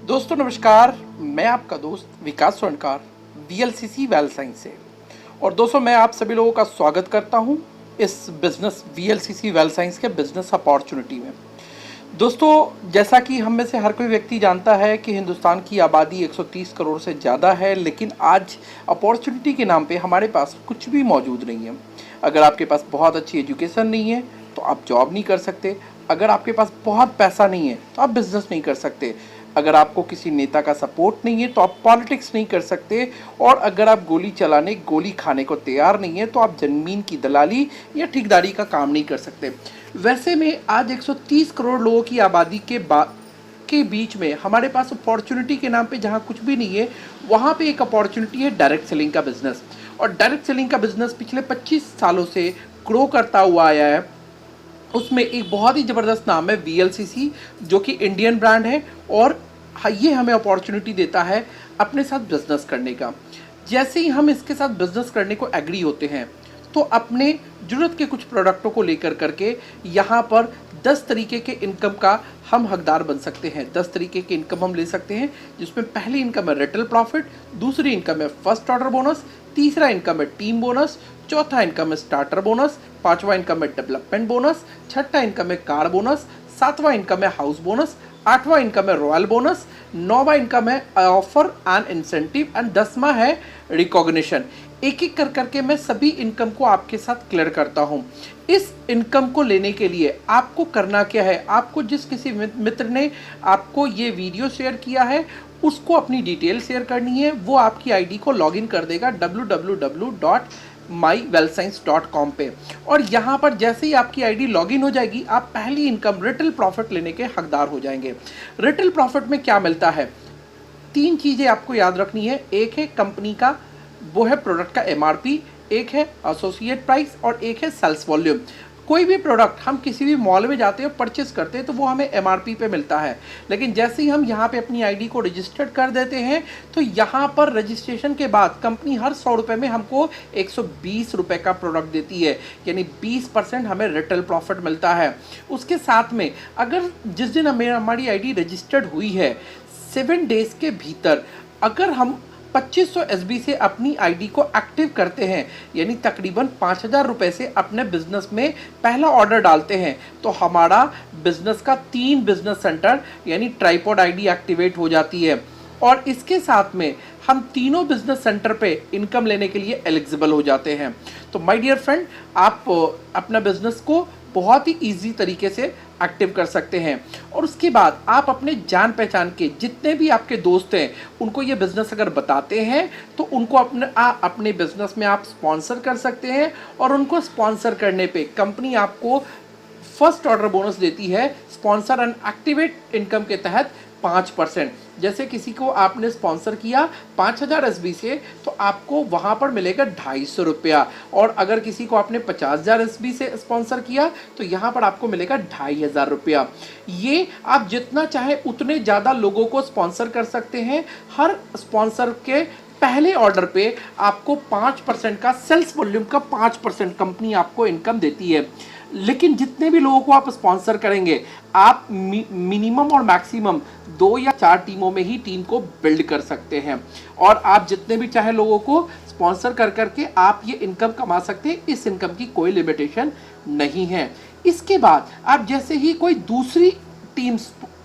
दोस्तों नमस्कार। मैं आपका दोस्त विकास स्वर्णकार वीएलसीसी वेल्थ साइंस से। और दोस्तों मैं आप सभी लोगों का स्वागत करता हूं इस बिजनेस वीएलसीसी वेल्थ साइंस के बिजनेस अपॉर्चुनिटी में। दोस्तों जैसा कि हम में से हर कोई व्यक्ति जानता है कि हिंदुस्तान की आबादी 130 करोड़ से ज़्यादा है, लेकिन आज अपॉर्चुनिटी के नाम पे हमारे पास कुछ भी मौजूद नहीं है। अगर आपके पास बहुत अच्छी एजुकेशन नहीं है तो आप जॉब नहीं कर सकते। अगर आपके पास बहुत पैसा नहीं है तो आप बिजनेस नहीं कर सकते। अगर आपको किसी नेता का सपोर्ट नहीं है तो आप पॉलिटिक्स नहीं कर सकते। और अगर आप गोली चलाने गोली खाने को तैयार नहीं है तो आप ज़मीन की दलाली या ठेकेदारी का काम नहीं कर सकते। वैसे में आज 130 करोड़ लोगों की आबादी के बीच में हमारे पास अपॉर्चुनिटी के नाम पे जहाँ कुछ भी नहीं है, वहाँ पे एक अपॉर्चुनिटी है डायरेक्ट सेलिंग का बिजनेस। और डायरेक्ट सेलिंग का बिजनेस पिछले 25 सालों से ग्रो करता हुआ आया है। उसमें एक बहुत ही ज़बरदस्त नाम है वीएलसीसी, जो कि इंडियन ब्रांड है। और ये हमें अपॉर्चुनिटी देता है अपने साथ बिजनेस करने का। जैसे ही हम इसके साथ बिजनेस करने को एग्री होते हैं तो अपने ज़रूरत के कुछ प्रोडक्टों को लेकर करके यहाँ पर 10 तरीके के इनकम का हम हकदार बन सकते हैं। 10 तरीके के इनकम हम ले सकते हैं, जिसमें पहली इनकम है रिटेल प्रॉफिट, दूसरी इनकम है फर्स्ट ऑर्डर बोनस, तीसरा इनकम है टीम बोनस, चौथा इनकम है स्टार्टर बोनस, पांचवा इनकम है डेवलपमेंट बोनस, छठा इनकम है कार बोनस, सातवां इनकम है हाउस बोनस, आठवां इनकम है रॉयल बोनस, नौवां इनकम है ऑफर एंड इंसेंटिव एंड 10वां है रिकॉग्निशन। एक एक कर करके मैं सभी इनकम को आपके साथ क्लियर करता हूं। इस इनकम को लेने के लिए आपको करना क्या है, आपको जिस किसी मित्र ने आपको ये वीडियो शेयर किया है उसको अपनी डिटेल शेयर करनी है। वो आपकी आईडी को लॉगिन कर देगा www.mywealthscience.com पे। और यहाँ पर जैसे ही आपकी आईडी लॉगिन हो जाएगी, आप पहली इनकम रिटेल प्रॉफिट लेने के हकदार हो जाएंगे। रिटेल प्रॉफिट में क्या मिलता है, 3 चीज़ें आपको याद रखनी है। एक है कंपनी का, वो है प्रोडक्ट का एमआरपी, एक है एसोसिएट प्राइस और एक है सेल्स वॉल्यूम। कोई भी प्रोडक्ट हम किसी भी मॉल में जाते हैं परचेस करते हैं तो वो हमें एमआरपी पे मिलता है, लेकिन जैसे ही हम यहाँ पे अपनी आईडी को रजिस्टर्ड कर देते हैं तो यहाँ पर रजिस्ट्रेशन के बाद कंपनी हर 100 रुपये में हमको 120 रुपये का प्रोडक्ट देती है, यानी 20% हमें रिटेल प्रॉफिट मिलता है। उसके साथ में अगर जिस दिन हमारी आईडी रजिस्टर्ड हुई है 7 डेज के भीतर अगर हम 2500 एसबी से अपनी आईडी को एक्टिव करते हैं, यानी तकरीबन 5000 रुपये से अपने बिजनेस में पहला ऑर्डर डालते हैं, तो हमारा बिजनेस का 3 बिजनेस सेंटर यानी ट्राइपॉड आईडी एक्टिवेट हो जाती है। और इसके साथ में हम तीनों बिजनेस सेंटर पे इनकम लेने के लिए एलिजिबल हो जाते हैं। तो माय डियर फ्रेंड, आप अपना बिजनेस को बहुत ही इजी तरीके से एक्टिव कर सकते हैं। और उसके बाद आप अपने जान पहचान के जितने भी आपके दोस्त हैं उनको ये बिज़नेस अगर बताते हैं तो उनको अपने बिज़नेस में आप स्पॉन्सर कर सकते हैं। और उनको स्पॉन्सर करने पे कंपनी आपको फर्स्ट ऑर्डर बोनस देती है स्पॉन्सर एंड एक्टिवेट इनकम के तहत 5%। जैसे किसी को आपने स्पॉन्सर किया 5000 एसबी से तो आपको वहाँ पर मिलेगा 250 रुपया। और अगर किसी को आपने 50,000 एसबी से स्पॉन्सर किया तो यहाँ पर आपको मिलेगा 2500 रुपया। ये आप जितना चाहे उतने ज़्यादा लोगों को स्पॉन्सर कर सकते हैं। हर स्पॉन्सर के पहले ऑर्डर पे आपको 5% का सेल्स वॉल्यूम का 5% कंपनी आपको इनकम देती है। लेकिन जितने भी लोगों को आप स्पॉन्सर करेंगे आप मिनिमम और मैक्सिमम 2 या 4 टीमों में ही टीम को बिल्ड कर सकते हैं। और आप जितने भी चाहे लोगों को स्पॉन्सर कर करके आप ये इनकम कमा सकते हैं। इस इनकम की कोई लिमिटेशन नहीं है। इसके बाद आप जैसे ही कोई दूसरी टीम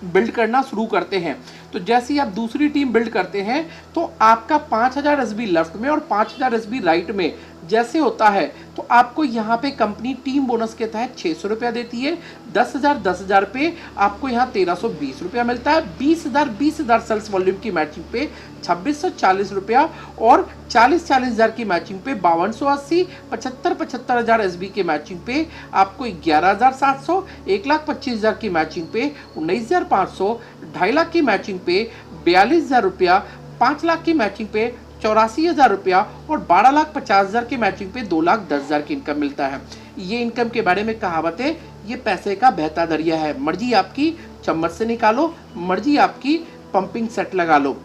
बिल्ड करना शुरू करते हैं तो जैसे ही आप दूसरी टीम बिल्ड करते हैं तो आपका 5000 एसबी लेफ्ट में और 5000 एसबी राइट में जैसे होता है तो आपको यहाँ पे कंपनी टीम बोनस के तहत 600 रुपया देती है। 10,000 पे आपको यहाँ 1320 रुपया मिलता है। 20,000 सेल्स वॉल्यूम की मैचिंग पे 2640 रुपया और 40,000 की मैचिंग पे 5280, 75,000 एसबी के मैचिंग पे आपको 11,700, 1,25,000 की मैचिंग पे 19,500, 2.5 लाख की मैचिंग पे 42,000 रुपया, 5 लाख की मैचिंग पे 84,000 रुपया और 12,50,000 की मैचिंग पे 2,10,000 की इनकम मिलता है। ये इनकम के बारे में कहावत है, ये पैसे का बहता दरिया है। मर्जी आपकी चम्मच से निकालो, मर्जी आपकी पंपिंग सेट लगा लो।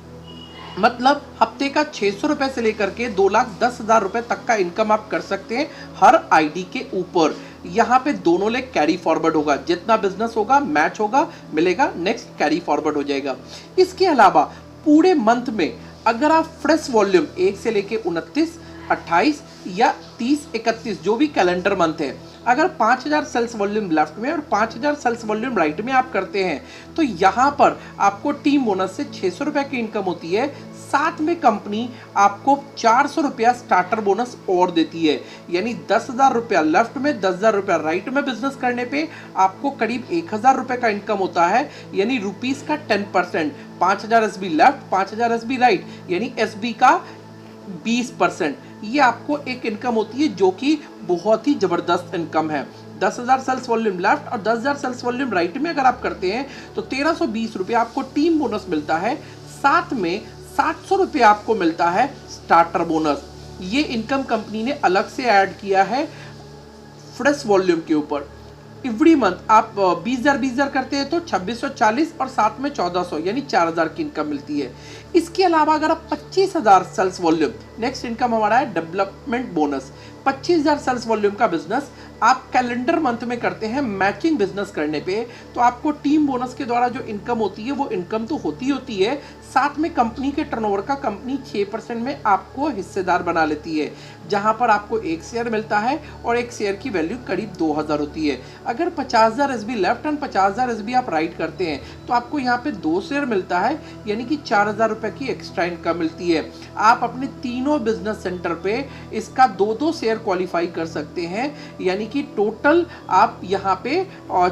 मतलब हफ्ते का 600 रुपये से लेकर के 2,10,000 रुपये तक का इनकम आप कर सकते हैं हर आईडी के ऊपर। यहाँ पे दोनों लेग कैरी फॉरवर्ड होगा, जितना बिजनेस होगा मैच होगा, मिलेगा, नेक्स्ट कैरी फॉरवर्ड हो जाएगा। इसके अलावा पूरे मंथ में अगर आप फ्रेश वॉल्यूम 1 से लेके 29, 28 या 30, 31 जो भी कैलेंडर मंथ है, अगर 5000 सेल्स वॉल्यूम लेफ्ट में और 5000 सेल्स वॉल्यूम राइट में आप करते हैं तो यहाँ पर आपको टीम बोनस से 600 रुपये की इनकम होती है। साथ में कंपनी आपको 400 रुपया स्टार्टर बोनस और देती है, यानी 10,000 रुपया लेफ्ट में, 10,000 रुपया राइट में बिजनेस करने पे आपको करीब 1,000 रुपये का इनकम होता है, यानी रुपीस का 10%। 5,000 एसबी लेफ्ट, 5,000 एसबी राइट, यानी एसबी का 20%। ये आपको एक इनकम होती है जो कि बहुत ही जबरदस्त इनकम है। 10,000 सेल्स वॉल्यूम लेफ्ट और 10,000 सेल्स वॉल्यूम राइट में अगर आप करते हैं तो 1,320 रुपये आपको टीम बोनस मिलता है। साथ में 700 रुपये आपको मिलता है स्टार्टर बोनस। ये इनकम कंपनी ने अलग से ऐड किया है फ्रेश वॉल्यूम के ऊपर। एवरी मंथ आप 20,000 करते हैं तो 2,640 और साथ में 1,400 यानी 4,000 की इनकम मिलती है। इसके अलावा अगर आप 25,000 सेल्स वॉल्यूम, नेक्स्ट इनकम हमारा है डेवलपमेंट बोनस। 25,000 सेल्स वॉल्यूम का बिजनेस आप कैलेंडर मंथ में करते हैं मैचिंग बिजनेस करने पे, तो आपको टीम बोनस के द्वारा जो इनकम होती है वो इनकम तो होती है, साथ में कंपनी के टर्नओवर का कंपनी 6% में आपको हिस्सेदार बना लेती है, जहां पर आपको एक शेयर मिलता है और एक शेयर की वैल्यू करीब 2,000 होती है। अगर 50,000 एसबी लेफ्ट एंड 50,000 एसबी आप राइट करते हैं तो आपको यहाँ पे 2 शेयर मिलता है, यानी कि 4,000 रुपये की एक्स्ट्रा इनकम मिलती है। आप अपने तीनों बिजनेस सेंटर पे इसका 2-2 शेयर क्वालिफाई कर सकते हैं, यानी कि टोटल आप यहाँ पे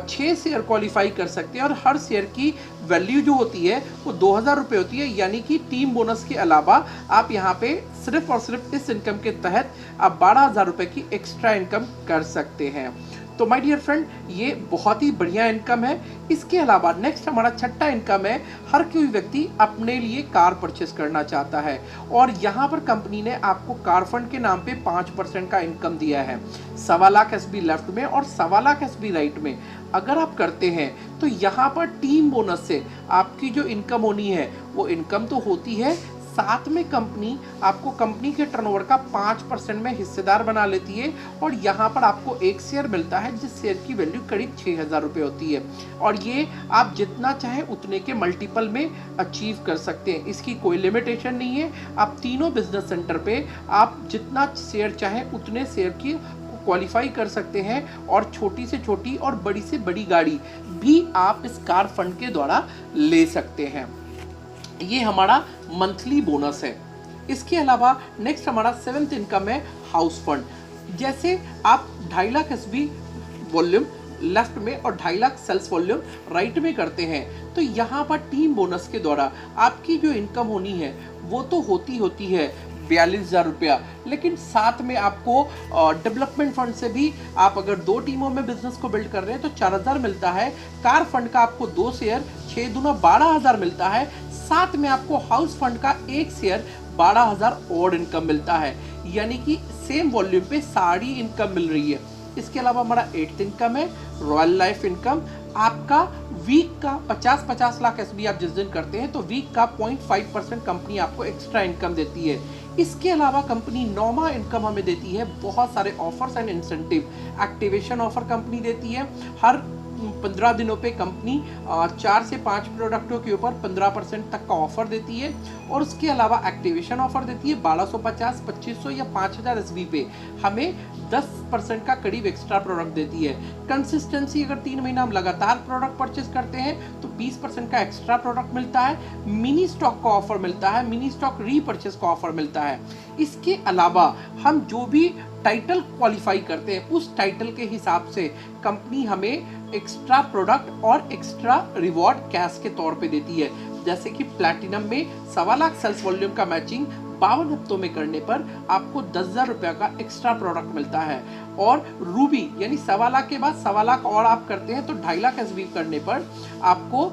6 शेयर क्वालिफाई कर सकते हैं और हर शेयर की वैल्यू जो होती है वो 2,000 रुपये होती है, यानी कि टीम बोनस के अलावा आप यहाँ पे सिर्फ और सिर्फ इस इनकम के तहत आप 12,000 रुपये की एक्स्ट्रा इनकम कर सकते हैं। तो माय डियर फ्रेंड, ये बहुत ही बढ़िया इनकम है। इसके अलावा नेक्स्ट हमारा छठा इनकम है, हर कोई व्यक्ति अपने लिए कार परचेस करना चाहता है और यहाँ पर कंपनी ने आपको कार फंड के नाम पे 5% का इनकम दिया है। 1.25 लाख एसबी लेफ्ट में और 1.25 लाख एसबी राइट में अगर आप करते हैं तो यहाँ पर टीम बोनस से आपकी जो इनकम होनी है वो इनकम तो होती है, साथ में कंपनी आपको कंपनी के टर्नओवर का 5% में हिस्सेदार बना लेती है और यहाँ पर आपको एक शेयर मिलता है जिस शेयर की वैल्यू करीब 6,000 रुपये होती है और ये आप जितना चाहे उतने के मल्टीपल में अचीव कर सकते हैं। इसकी कोई लिमिटेशन नहीं है। आप तीनों बिजनेस सेंटर पे आप जितना शेयर चाहें उतने शेयर की क्वालिफाई कर सकते हैं और छोटी से छोटी और बड़ी से बड़ी गाड़ी भी आप इस कार फंड के द्वारा ले सकते हैं। ये हमारा मंथली बोनस है। इसके अलावा नेक्स्ट हमारा 7th इनकम है हाउस फंड। जैसे आप 2.5 लाख एसबी वॉल्यूम लेफ्ट में और 2.5 लाख सेल्स वॉल्यूम राइट में करते हैं तो यहाँ पर टीम बोनस के द्वारा आपकी जो इनकम होनी है वो तो होती है 42,000 रुपया, लेकिन साथ में आपको डेवलपमेंट फंड से भी आप अगर 2 टीमों में बिजनेस को बिल्ड कर रहे हैं तो 4,000 मिलता है। कार फंड का आपको 2 शेयर 6 दूना 12,000 मिलता है। साथ में आपको हाउस फंड का 1 शेयर 12,000 और इनकम मिलता है, यानी कि सेम वॉल्यूम पे सारी इनकम मिल रही है। इसके अलावा हमारा 8th इनकम है रॉयल लाइफ इनकम। आपका वीक का 50 लाख एसबी आप जिस दिन करते हैं तो वीक का 0.5% कंपनी आपको एक्स्ट्रा इनकम देती है। इसके अलावा कंपनी नॉर्मल इनकम हमें देती है बहुत सारे offers and incentive. Activation offer company देती है, हर 15 दिनों पे कंपनी 4 से 5 प्रोडक्टों के ऊपर 15% तक का ऑफर देती है और उसके अलावा एक्टिवेशन ऑफर देती है 1250, 2500 या 5,000 एसबी पे हमें 10% का करीब एक्स्ट्रा प्रोडक्ट देती है। कंसिस्टेंसी अगर 3 महीना हम लगातार प्रोडक्ट परचेस करते हैं तो 20% का एक्स्ट्रा प्रोडक्ट मिलता है। मिनी स्टॉक का ऑफर मिलता है, मिनी स्टॉक रीपर्चेस का ऑफर मिलता है। इसके अलावा हम जो भी टाइटल क्वालिफाई करते हैं उस टाइटल के हिसाब से कंपनी हमें एक्स्ट्रा प्रोडक्ट और एक्स्ट्रा रिवॉर्ड कैश के तौर पे देती है। जैसे कि प्लैटिनम में 1.25 लाख सेल्स वॉल्यूम का मैचिंग 52 हफ्तों में करने पर आपको 10,000 रुपया का एक्स्ट्रा प्रोडक्ट मिलता है और रूबी यानी 1.25 लाख के बाद 1.25 लाख और आप करते हैं तो 2.5 लाख एसबी करने पर आपको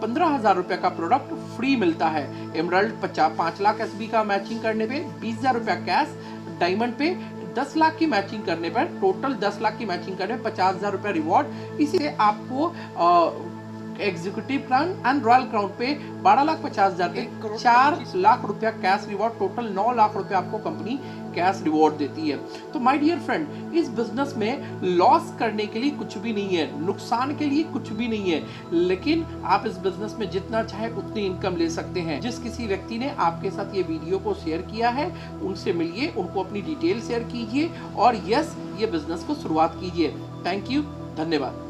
15,000 रुपया का प्रोडक्ट फ्री मिलता है। एमराल्ड 5 लाख एसबी का मैचिंग करने पे 20,000 रुपया कैश, डायमंड पे 10 लाख की मैचिंग करने पर टोटल 10 लाख की मैचिंग करने पर 50,000 रुपया रिवॉर्ड। इसे आपको executive crown and royal crown पे 12,50,000 पे 4 लाख रुपया कैश रिवॉर्ड, टोटल 9 लाख रुपया आपको कंपनी कैश रिवॉर्ड देती है। तो माय डियर फ्रेंड, इस बिजनेस में लॉस करने के लिए कुछ भी नहीं है, नुकसान के लिए कुछ भी नहीं है, लेकिन आप इस बिजनेस में जितना चाहे उतनी इनकम ले सकते हैं। जिस किसी व्यक्ति ने आपके साथ ये वीडियो को शेयर किया है उनसे मिलिए, उनको अपनी डिटेल शेयर कीजिए और यस, ये बिजनेस को शुरुआत कीजिए। थैंक यू, धन्यवाद।